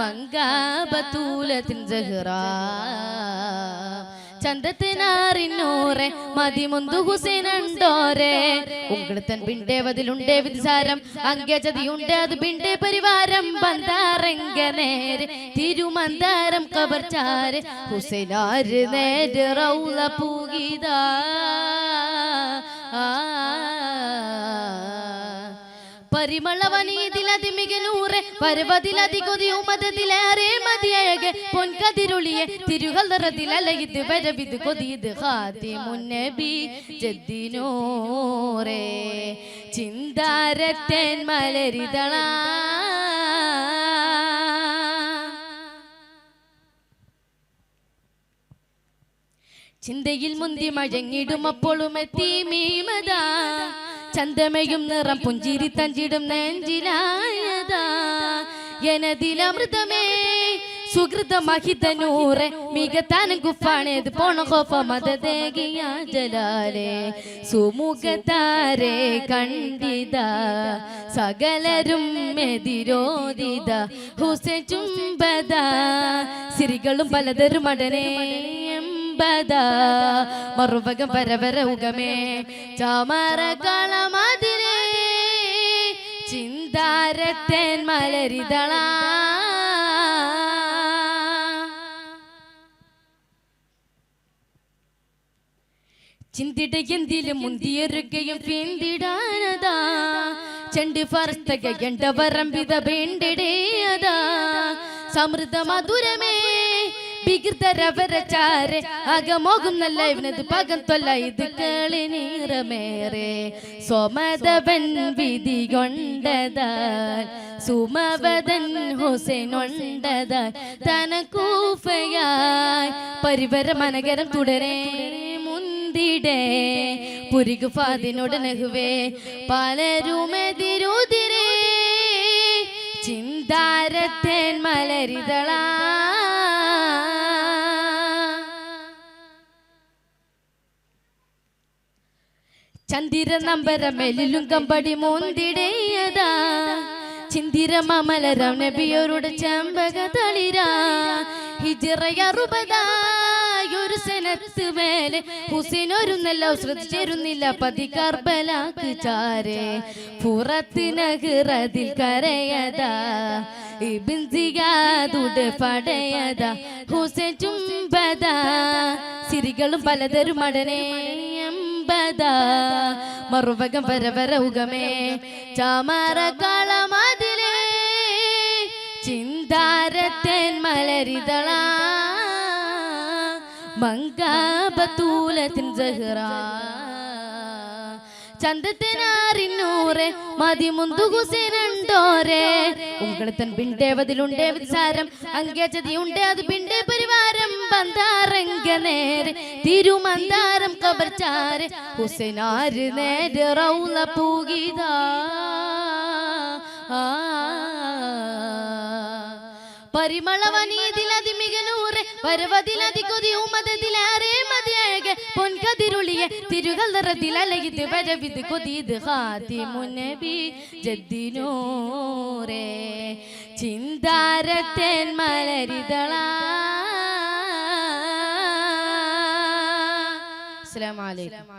മങ്കാബത്തൂലത്തിൻ സഹ്റാ ചന്തത്തിനാറിന്നൂറെ മതിമുന്തു ഹുസൈനുണ്ടോരെ ഉങ്കളത്തൻ ബിണ്ടേ വതിലുണ്ടേ വിസാരം അങ്കജതിയുണ്ട് അത് ബിണ്ടേ പരിവാരം ബന്ധാരംഗനേര് തിരുമന്താരം കബർച്ചാര് ഹുസൈനാര് നേര് റൗള പൂഗിതാ പരിമളവനീതിലതിമികനൂറെ പർവ്വതിലതി കൊതിയും മതത്തിലേറെ മതിയഴകെ പൊൻകതിരുളിയെ തിരുകൽറതിലലയത് വരവിത് കൊതിയത് ഖാതിമുന്നബി ജദ്ദിനൂറെ ചിന്താരത്തേൻ മലരിതള ചിന്തയിൽ മുന്തി മഴങ്ങിടും അപ്പോഴും എത്തി മീമതാ ചന്തമയും നിറം പുഞ്ചിരി തഞ്ചിടും നെഞ്ചിലായതാ എനതിലമൃതമേ സുഹൃതമഹിതനൂറെ മികത്താനും ഗുഫാണേത് പോണ കോഫ മതദേകിയ ജലാലെ സുമുഖതാരെ കണ്ടിത സകലരും എതിരോദിത ഹുസൈൻ ചുംബദ സിരികളും പലതരും അടനേ മറുവകം പരവര ഉഗമേ ചാമര കളമതിരേ ചിന്താരത്തേൻ മലരിതള ചിന്തിട എന്തിലും മുന്തിയൊരുകയും പിന്തിടാനതാ ചെണ്ട് ഫർസ്തക എണ്ട വരംബിത വേണ്ടിടേയതാ സമൃദ്ധ മധുരമേ വികൃതരവരച്ചാരെ അകമോകും നല്ല ഇവനത് പകം തൊല്ല ഇത് കേളി നീറമേറെ സോമദവൻ വിധി കൊണ്ടതാൽ സുമവദൻ ഹുസൈൻ ഉണ്ടതാൽ തനക്കൂഫയായി പരിവര മനകരം തുടരേ മുന്തിടേ പുരികു ഫാദിനോട് നഹുവേ പലരുമെതിരുതിരേ ചിന്താരത്തേൻ മലരിതള ചന്ദിര നമ്പര മെലിലും കമ്പടി മൂന്തിടേയതാ ചിന്തിര മമലരം നബിയോരുടെ ചെമ്പക തളിര ഹിജറയറുപതായൊരു സെനത്ത് മേലെ ഹുസൈൻ ഒരു നെല്ല ശ്രദ്ധിച്ചിരുന്നില്ല പതി കർബലാക്ക് ചാരെ പുറത്ത് നഗറതിൽ കരയതാ ഇബ്ൻ സിയാദുടെ പടയതാ ഹുസൈൻ ചുംബദാ സിരികളും പലതരും അടനേ മറുവകം പരവര ഉഗമേ ചാമര കളമതിലേ ചിന്താരത്തേൻ മലരിതള മങ്കാബത്തൂലത്തിൻ സഹ്റാ ചന്തത്തിനാറിന്നൂറെ മതിമുന്തു ഹുസൈനുണ്ടോരെ ഉങ്കളത്തൻ ബിണ്ടേ വതിലുണ്ടേ വിസാരം അങ്കജതിയുണ്ടേ അത് ബിണ്ടേ പരിവാരം ബന്ധാരംഗനേര് തിരുമന്താരം കബർച്ചാര് ഹുസൈനാര് നേര് റൗള പൂഗിതാ പരിമളവനീതിലതിമികനൂറെ പർവ്വതിലതി കൊതിയും മതത്തിലേറെ മതിയഴകെ പൊൻകതിരുളിയെ തിരുകൽറതിലലയത് വരവിത് കൊതിയത് ഖാതിമുന്നബി ജദ്ദിനൂറെ ചിന്താരത്തേൻ മലരിതള. അസ്സലാമു അലൈക്കും.